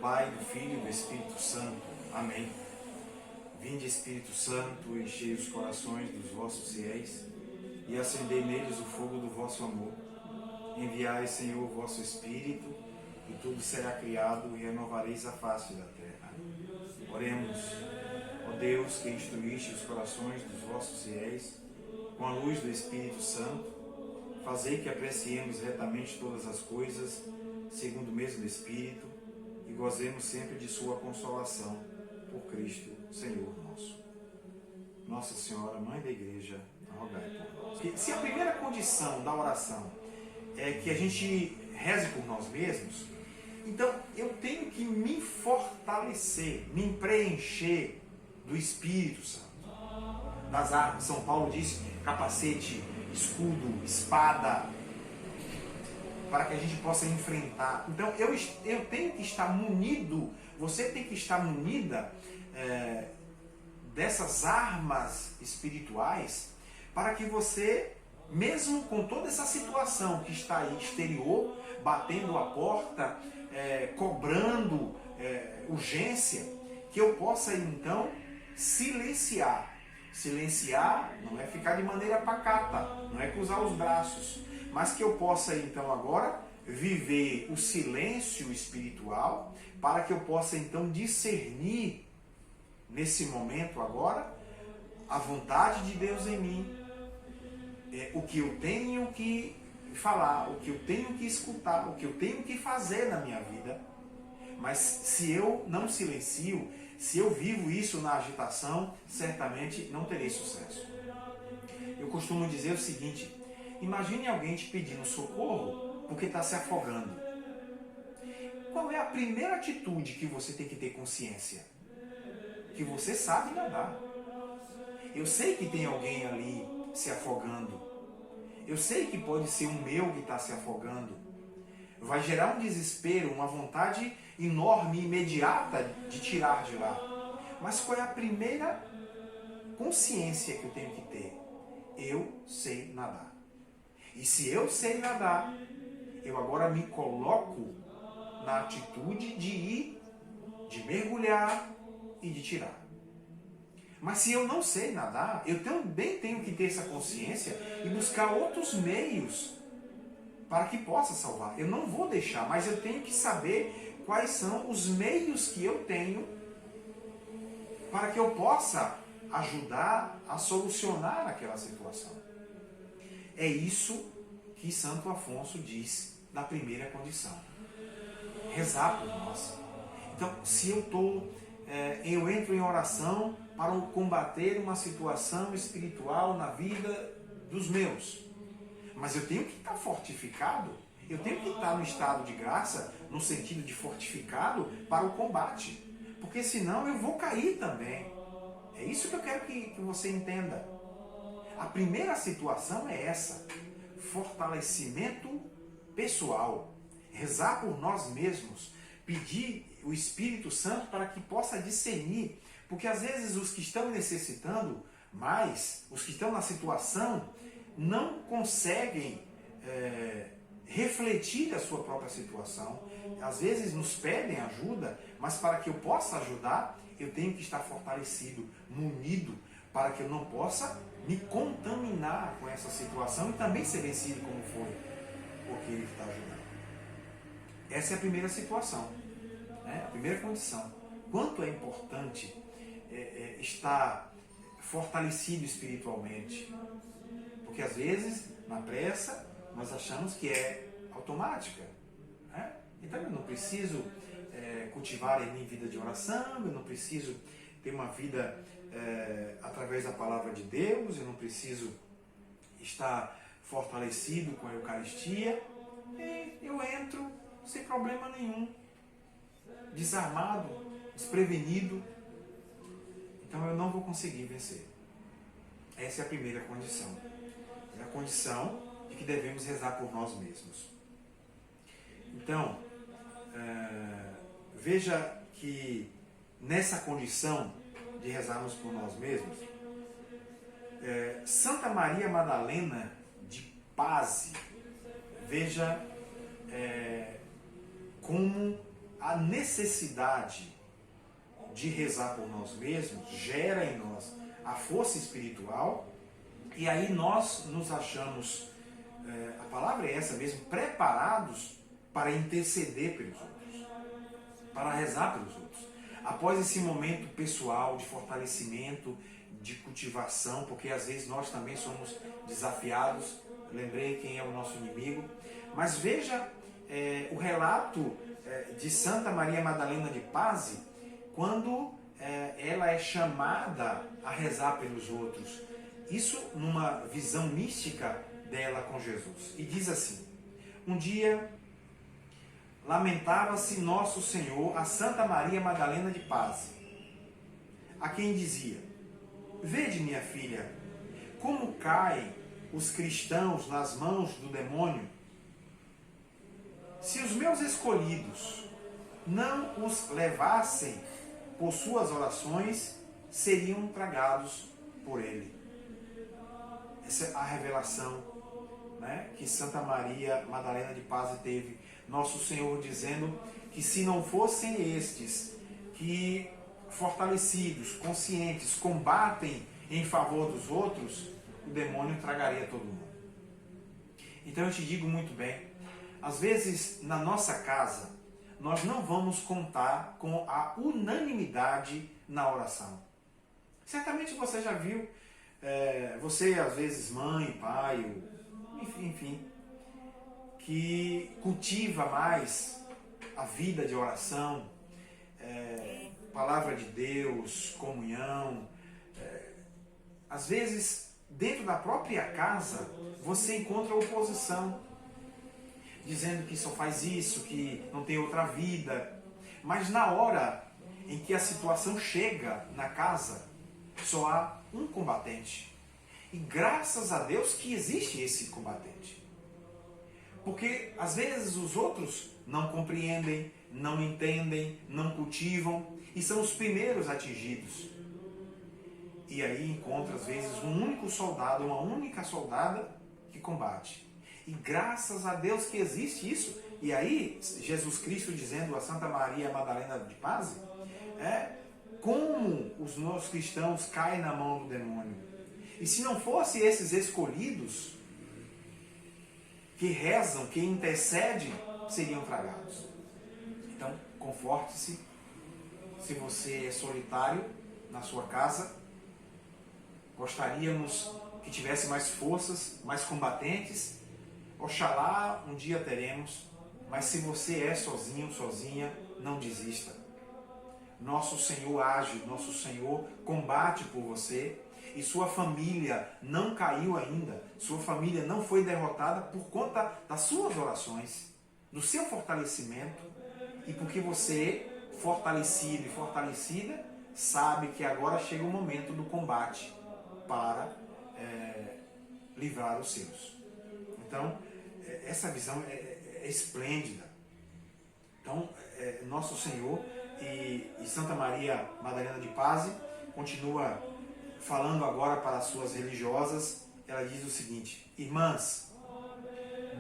Pai, do Filho e do Espírito Santo. Amém. Vinde, Espírito Santo, enchei os corações dos vossos fiéis e acendei neles o fogo do vosso amor. Enviai, Senhor, o vosso Espírito, e tudo será criado e renovareis a face da terra. Oremos. Ó Deus, que instruíste os corações dos vossos fiéis com a luz do Espírito Santo, fazei que apreciemos retamente todas as coisas, segundo o mesmo Espírito, e gozemos sempre de sua consolação, por Cristo, Senhor nosso. Nossa Senhora, Mãe da Igreja, rogai por nós. Se a primeira condição da oração é que a gente reze por nós mesmos, então eu tenho que me fortalecer, me preencher do Espírito Santo, das armas. São Paulo diz capacete, escudo, espada, para que a gente possa enfrentar. Então eu tenho que estar munido, você tem que estar munida dessas armas espirituais, para que você, mesmo com toda essa situação que está aí exterior, batendo a porta, cobrando urgência, que eu possa então silenciar. Silenciar não é ficar de maneira pacata, não é cruzar os braços, mas que eu possa então agora viver o silêncio espiritual, para que eu possa então discernir nesse momento agora a vontade de Deus em mim, o que eu tenho que falar, o que eu tenho que escutar, o que eu tenho que fazer na minha vida. Mas se eu não silencio, se eu vivo isso na agitação, certamente não terei sucesso. Eu costumo dizer o seguinte: imagine alguém te pedindo socorro porque está se afogando. Qual é a primeira atitude que você tem que ter consciência? Que você sabe nadar. Eu sei que tem alguém ali se afogando. Eu sei que pode ser um meu que está se afogando. Vai gerar um desespero, uma vontade enorme, imediata de tirar de lá. Mas qual é a primeira consciência que eu tenho que ter? Eu sei nadar. E se eu sei nadar, eu agora me coloco na atitude de ir, de mergulhar e de tirar. Mas se eu não sei nadar, eu também tenho que ter essa consciência e buscar outros meios para que possa salvar. Eu não vou deixar, mas eu tenho que saber quais são os meios que eu tenho para que eu possa ajudar a solucionar aquela situação. É isso que Santo Afonso diz na primeira condição: rezar por nós. Então, se eu entro em oração para combater uma situação espiritual na vida dos meus, mas eu tenho que estar fortificado, eu tenho que estar no estado de graça, no sentido de fortificado para o combate, porque senão eu vou cair também. É isso que eu quero que você entenda. A primeira situação é essa: fortalecimento pessoal, rezar por nós mesmos, pedir o Espírito Santo para que possa discernir, porque às vezes os que estão necessitando mais, os que estão na situação, não conseguem refletir a sua própria situação. Às vezes nos pedem ajuda, mas para que eu possa ajudar, eu tenho que estar fortalecido, munido, para que eu não possa me contaminar com essa situação e também ser vencido como foi aquele que está ajudando. Essa é a primeira situação, né? A primeira condição. Quanto é importante estar fortalecido espiritualmente. Porque às vezes, na pressa, nós achamos que é automática, né? Então eu não preciso cultivar em mim vida de oração, eu não preciso ter uma vida através da palavra de Deus, eu não preciso estar fortalecido com a Eucaristia. E eu entro sem problema nenhum, desarmado, desprevenido. Então eu não vou conseguir vencer. Essa é a primeira condição. É a condição de que devemos rezar por nós mesmos. Então, veja que nessa condição de rezarmos por nós mesmos, Santa Maria Madalena de Pazzi, veja como a necessidade de rezar por nós mesmos gera em nós a força espiritual, e aí nós nos achamos, a palavra é essa mesmo, preparados para interceder pelos outros, para rezar pelos outros. Após esse momento pessoal de fortalecimento, de cultivação, porque às vezes nós também somos desafiados, lembrei quem é o nosso inimigo, mas veja o relato de Santa Maria Madalena de Pazzi, quando ela é chamada a rezar pelos outros. Isso numa visão mística dela com Jesus. E diz assim: um dia lamentava-se Nosso Senhor a Santa Maria Madalena de Pazzi, a quem dizia: vede, minha filha, como caem os cristãos nas mãos do demônio. Se os meus escolhidos não os levassem por suas orações, seriam tragados por ele. Essa é a revelação, né, que Santa Maria Madalena de Pazzi teve. Nosso Senhor dizendo que se não fossem estes que, fortalecidos, conscientes, combatem em favor dos outros, o demônio tragaria todo mundo. Então eu te digo muito bem, às vezes na nossa casa nós não vamos contar com a unanimidade na oração. Certamente você já viu, você às vezes mãe, pai, enfim, que cultiva mais a vida de oração, palavra de Deus, comunhão. Às vezes, dentro da própria casa, você encontra oposição, dizendo que só faz isso, que não tem outra vida. Mas na hora em que a situação chega na casa, só há um combatente. E graças a Deus que existe esse combatente. Porque às vezes os outros não compreendem, não entendem, não cultivam e são os primeiros atingidos. E aí encontra às vezes um único soldado, uma única soldada que combate. E graças a Deus que existe isso. E aí Jesus Cristo dizendo a Santa Maria Madalena de Pazzi, como os nossos cristãos caem na mão do demônio. E se não fossem esses escolhidos que rezam, que intercedem, seriam tragados. Então, conforte-se. Se você é solitário na sua casa, gostaríamos que tivesse mais forças, mais combatentes. Oxalá um dia teremos, mas se você é sozinho, sozinha, não desista. Nosso Senhor age, nosso Senhor combate por você. E sua família não caiu ainda, sua família não foi derrotada por conta das suas orações, do seu fortalecimento, e porque você, fortalecido e fortalecida, sabe que agora chega o momento do combate para livrar os seus. Então, essa visão é esplêndida. Então, Nosso Senhor e Santa Maria Madalena de Pazzi continua falando agora para as suas religiosas. Ela diz o seguinte: irmãs,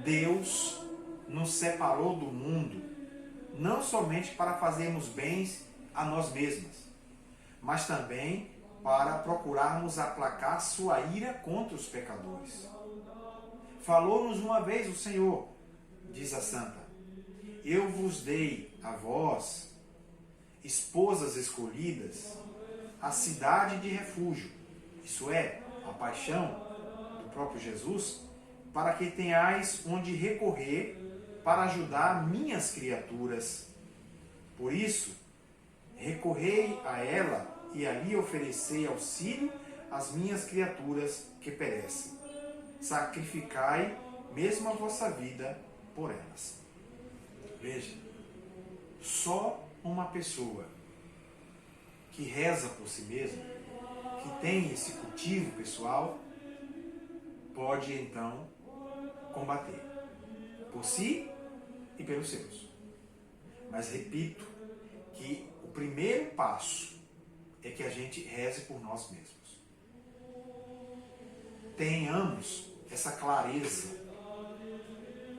Deus nos separou do mundo não somente para fazermos bens a nós mesmas, mas também para procurarmos aplacar sua ira contra os pecadores. Falou-nos uma vez o Senhor, diz a santa: eu vos dei a vós, esposas escolhidas, a cidade de refúgio, isso é, a paixão do próprio Jesus, para que tenhais onde recorrer para ajudar minhas criaturas. Por isso, recorrei a ela e ali oferecei auxílio às minhas criaturas que perecem. Sacrificai mesmo a vossa vida por elas. Veja, só uma pessoa que reza por si mesma, que tem esse cultivo pessoal, pode então combater por si e pelos seus. Mas repito que o primeiro passo é que a gente reze por nós mesmos. Tenhamos essa clareza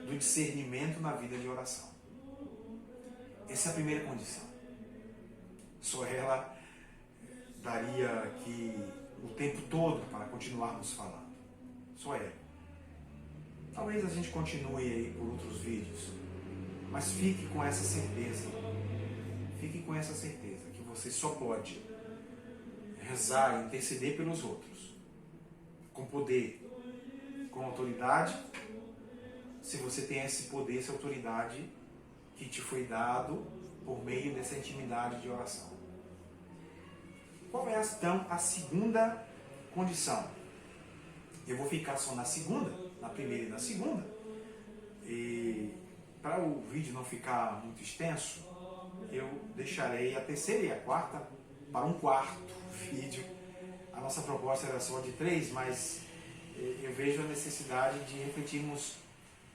do discernimento na vida de oração. Essa é a primeira condição. Só ela daria aqui o tempo todo para continuarmos falando. Só ela. Talvez a gente continue aí por outros vídeos, mas fique com essa certeza. Fique com essa certeza que você só pode rezar e interceder pelos outros com poder, com autoridade, se você tem esse poder, essa autoridade que te foi dado por meio dessa intimidade de oração. Qual é então a segunda condição? Eu vou ficar só na segunda, na primeira e na segunda, e para o vídeo não ficar muito extenso, eu deixarei a terceira e a quarta para um quarto vídeo. A nossa proposta era só de 3, mas eu vejo a necessidade de refletirmos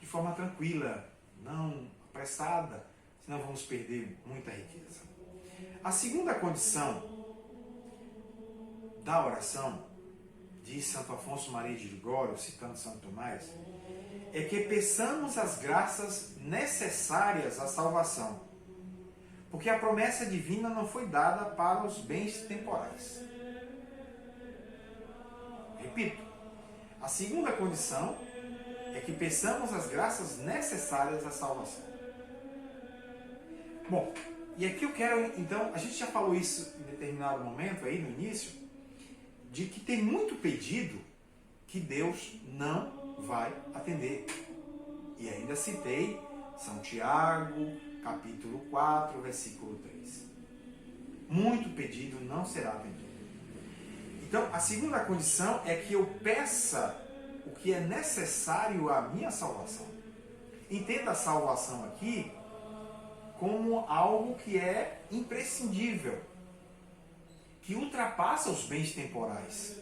de forma tranquila, não apressada, senão vamos perder muita riqueza. A segunda condição da oração, diz Santo Afonso Maria de Ligório, citando Santo Tomás, é que peçamos as graças necessárias à salvação, porque a promessa divina não foi dada para os bens temporais. Repito, a segunda condição é que peçamos as graças necessárias à salvação. Bom, e aqui eu quero, então, a gente já falou isso em determinado momento aí no início, de que tem muito pedido que Deus não vai atender. E ainda citei São Tiago, capítulo 4, versículo 3. Muito pedido não será atendido. Então, a segunda condição é que eu peça o que é necessário à minha salvação. Entenda a salvação aqui como algo que é imprescindível, que ultrapassa os bens temporais,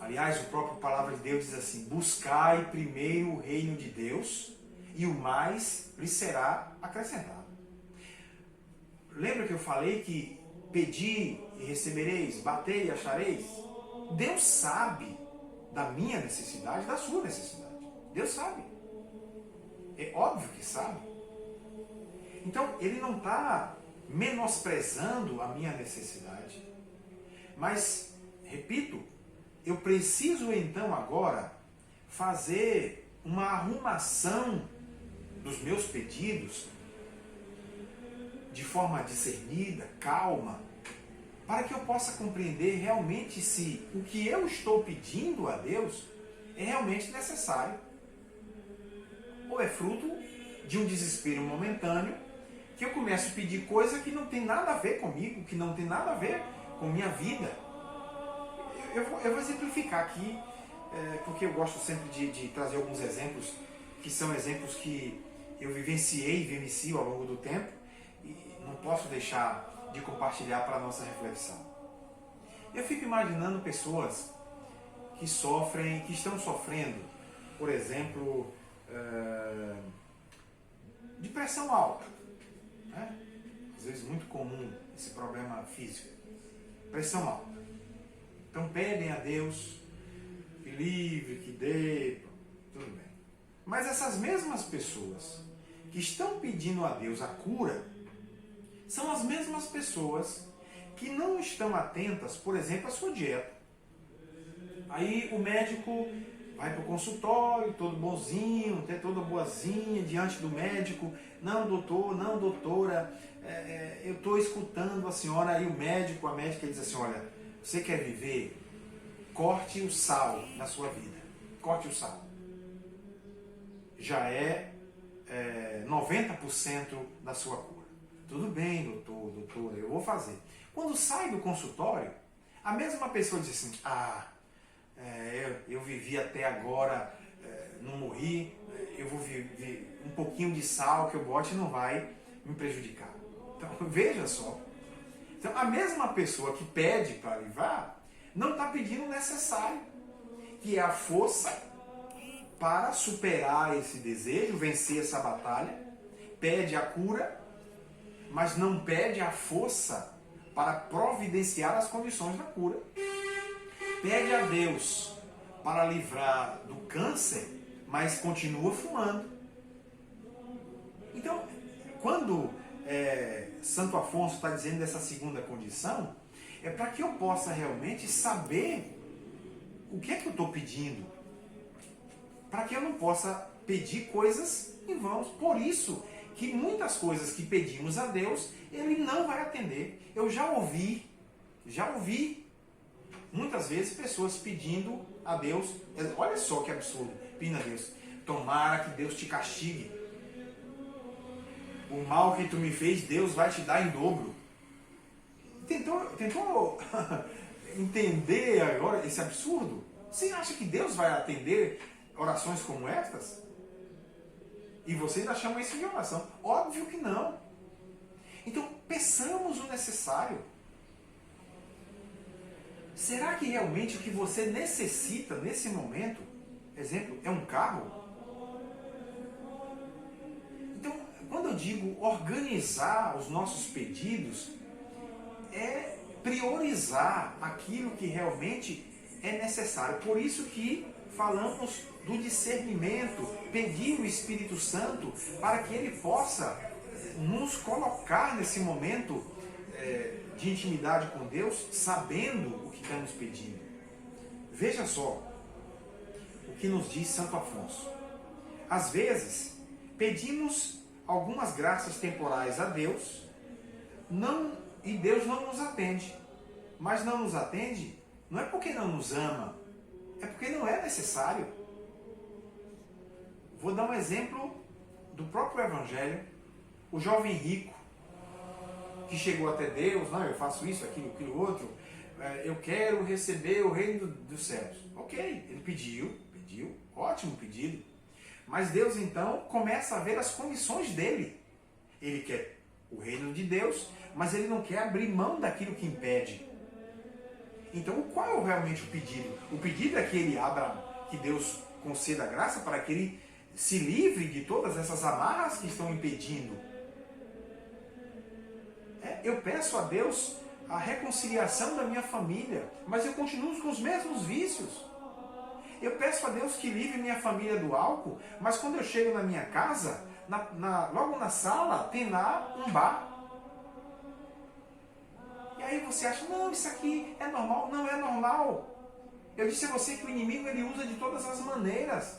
Aliás, o próprio Palavra de Deus diz assim: buscai primeiro o reino de Deus e o mais lhe será acrescentado. Lembra que eu falei que pedi e recebereis, batei e achareis? Deus sabe da minha necessidade, da sua necessidade. Deus sabe. É óbvio que sabe. Então, Ele não está menosprezando a minha necessidade. Mas, repito, eu preciso então agora fazer uma arrumação dos meus pedidos de forma discernida, calma, para que eu possa compreender realmente se o que eu estou pedindo a Deus é realmente necessário ou é fruto de um desespero momentâneo que eu começo a pedir coisa que não tem nada a ver comigo, que não tem nada a ver com minha vida. Eu vou exemplificar aqui, porque eu gosto sempre de trazer alguns exemplos, que são exemplos que eu vivenciei e vivencio ao longo do tempo, e não posso deixar de compartilhar para a nossa reflexão. Eu fico imaginando pessoas que estão sofrendo, por exemplo, de pressão alta, né? Às vezes muito comum esse problema físico, pressão alta. Então pedem a Deus que livre, que dê, tudo bem. Mas essas mesmas pessoas que estão pedindo a Deus a cura são as mesmas pessoas que não estão atentas, por exemplo, à sua dieta. Aí o médico vai para o consultório, todo bonzinho, toda boazinha, diante do médico. Não, doutor, não, doutora, eu estou escutando a senhora. Aí a médica diz assim: olha, você quer viver? Corte o sal na sua vida. Corte o sal. Já é 90% da sua cura. Tudo bem, doutora, eu vou fazer. Quando sai do consultório, a mesma pessoa diz assim: eu vivi até agora, não morri, eu vou viver um pouquinho de sal que eu bote não vai me prejudicar. Então, veja só. Então, a mesma pessoa que pede para livrar, não está pedindo o necessário, que é a força para superar esse desejo, vencer essa batalha. Pede a cura, mas não pede a força para providenciar as condições da cura. Pede a Deus para livrar do câncer, mas continua fumando. Então, quando Santo Afonso está dizendo dessa segunda condição, é para que eu possa realmente saber o que é que eu estou pedindo, para que eu não possa pedir coisas em vão. Por isso que muitas coisas que pedimos a Deus, Ele não vai atender. Eu já ouvi muitas vezes pessoas pedindo a Deus, olha só que absurdo, pedindo a Deus, tomara que Deus te castigue. O mal que tu me fez, Deus vai te dar em dobro. Tentou entender agora esse absurdo? Você acha que Deus vai atender orações como estas? E você ainda chama isso de oração? Óbvio que não. Então, peçamos o necessário. Será que realmente o que você necessita nesse momento, exemplo, é um carro? Então, quando eu digo organizar os nossos pedidos, é priorizar aquilo que realmente é necessário. Por isso que falamos do discernimento, pedir o Espírito Santo para que ele possa nos colocar nesse momento de intimidade com Deus, sabendo o que estamos pedindo. Veja só o que nos diz Santo Afonso. Às vezes, pedimos algumas graças temporais a Deus, e Deus não nos atende. Mas não nos atende não é porque não nos ama, é porque não é necessário. Vou dar um exemplo do próprio Evangelho. O jovem rico que chegou até Deus, não, eu faço isso, aquilo outro, eu quero receber o reino dos céus. Ok, ele pediu, ótimo pedido. Mas Deus então começa a ver as condições dele. Ele quer o reino de Deus, mas ele não quer abrir mão daquilo que impede. Então, qual é realmente o pedido? O pedido é que ele abra, que Deus conceda graça para que ele se livre de todas essas amarras que estão impedindo. Eu peço a Deus a reconciliação da minha família, mas eu continuo com os mesmos vícios. Eu peço a Deus que livre minha família do álcool, mas quando eu chego na minha casa, logo na sala, tem lá um bar. E aí você acha, não, isso aqui é normal. Não é normal. Eu disse a você que o inimigo ele usa de todas as maneiras.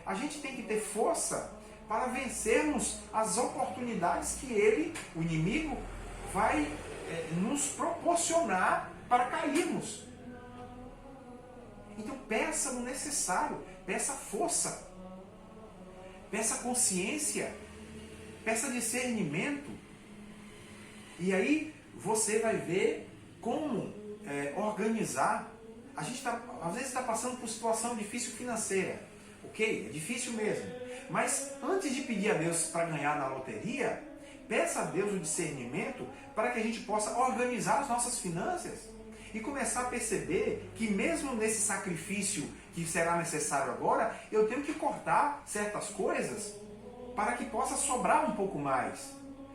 A gente tem que ter força para vencermos as oportunidades que o inimigo, vai nos proporcionar para cairmos. Então peça o necessário, peça força, peça consciência, peça discernimento. E aí você vai ver como organizar. A gente às vezes está passando por situação difícil financeira. Ok? É difícil mesmo. Mas antes de pedir a Deus para ganhar na loteria, peça a Deus o discernimento para que a gente possa organizar as nossas finanças e começar a perceber que mesmo nesse sacrifício que será necessário agora, eu tenho que cortar certas coisas para que possa sobrar um pouco mais.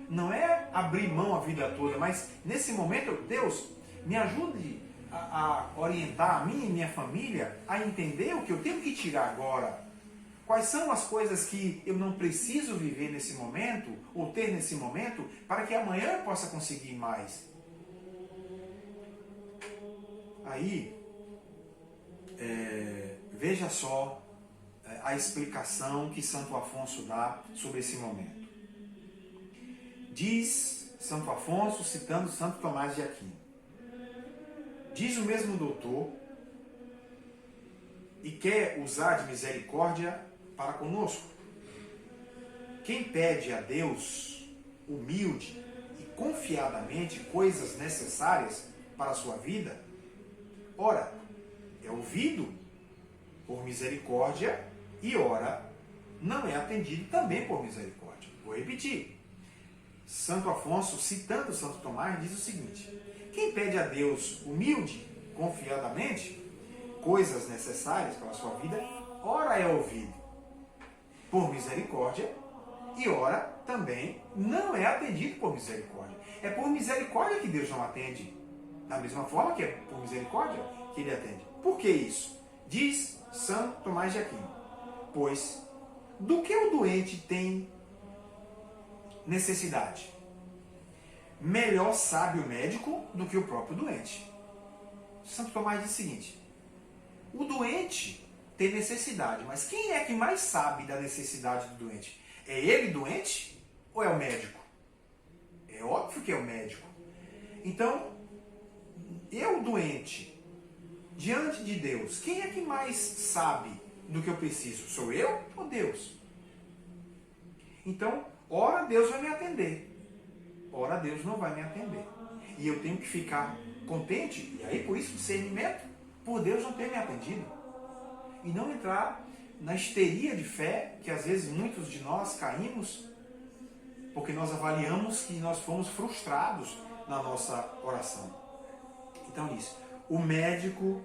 Não é abrir mão a vida toda, mas nesse momento, Deus, me ajude a orientar a mim e minha família a entender o que eu tenho que tirar agora. Quais são as coisas que eu não preciso viver nesse momento, ou ter nesse momento, para que amanhã eu possa conseguir mais. Aí, veja só a explicação que Santo Afonso dá sobre esse momento. Diz Santo Afonso, citando Santo Tomás de Aquino. Diz o mesmo doutor, e quer usar de misericórdia para conosco. Quem pede a Deus, humilde e confiadamente, coisas necessárias para a sua vida, ora, é ouvido por misericórdia e ora, não é atendido também por misericórdia. Vou repetir. Santo Afonso, citando Santo Tomás, diz o seguinte: quem pede a Deus humilde, confiadamente, coisas necessárias para a sua vida, ora é ouvido por misericórdia e ora também não é atendido por misericórdia. É por misericórdia que Deus não atende, da mesma forma que é por misericórdia que Ele atende. Por que isso? Diz Santo Tomás de Aquino: pois do que o doente tem necessidade. Melhor sabe o médico do que o próprio doente. Santo Tomás diz o seguinte: o doente tem necessidade, mas quem é que mais sabe da necessidade do doente? É ele doente ou é o médico? É óbvio que é o médico. Então, eu doente, diante de Deus, quem é que mais sabe do que eu preciso? Sou eu ou Deus? Então, ora Deus vai me atender, ora Deus não vai me atender. E eu tenho que ficar contente, e aí por isso discernimento, por Deus não ter me atendido. E não entrar na histeria de fé, que às vezes muitos de nós caímos, porque nós avaliamos que nós fomos frustrados na nossa oração. Então isso, o médico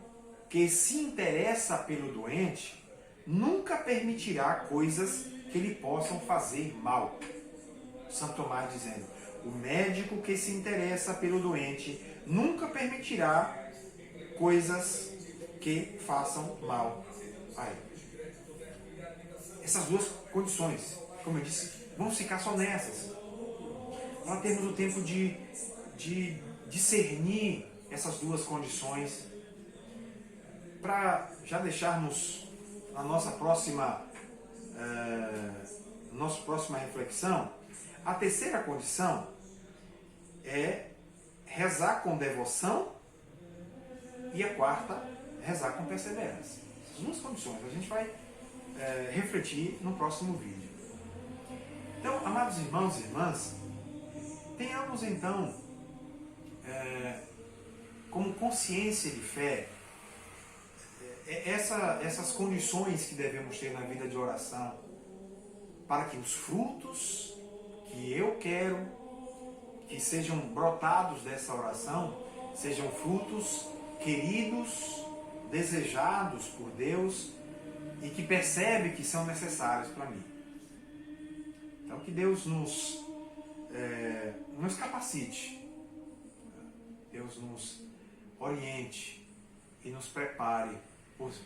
que se interessa pelo doente, nunca permitirá coisas que lhe possam fazer mal. Santo Tomás dizendo, o médico que se interessa pelo doente nunca permitirá coisas que façam mal a ele. Essas duas condições, como eu disse, vamos ficar só nessas. Nós temos o tempo de discernir essas duas condições para já deixarmos a nossa próxima reflexão. A terceira condição é rezar com devoção e a quarta, rezar com perseverança. Essas duas condições a gente vai refletir no próximo vídeo. Então, amados irmãos e irmãs, tenhamos então como consciência de fé essas condições que devemos ter na vida de oração para que os frutos que eu quero que sejam brotados dessa oração sejam frutos queridos, desejados por Deus e que percebe que são necessários para mim. Então que Deus nos capacite, Deus nos oriente e nos prepare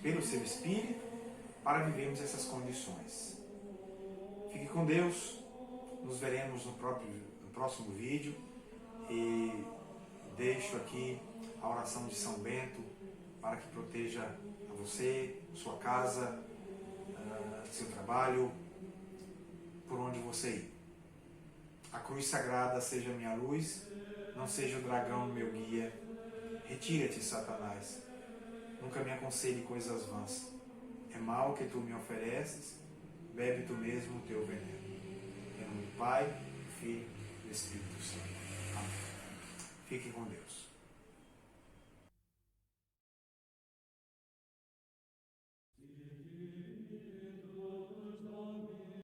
pelo seu Espírito para vivermos essas condições. Fique com Deus, nos veremos no próximo vídeo e deixo aqui a oração de São Bento para que proteja a você, sua casa, seu trabalho, por onde você ir. A cruz sagrada seja minha luz, não seja o dragão meu guia. Retira-te, Satanás. Nunca me aconselhe coisas vãs. É mal que tu me ofereces, bebe tu mesmo o teu veneno. Em nome do Pai, do Filho e do Espírito Santo. Amém. Fique com Deus.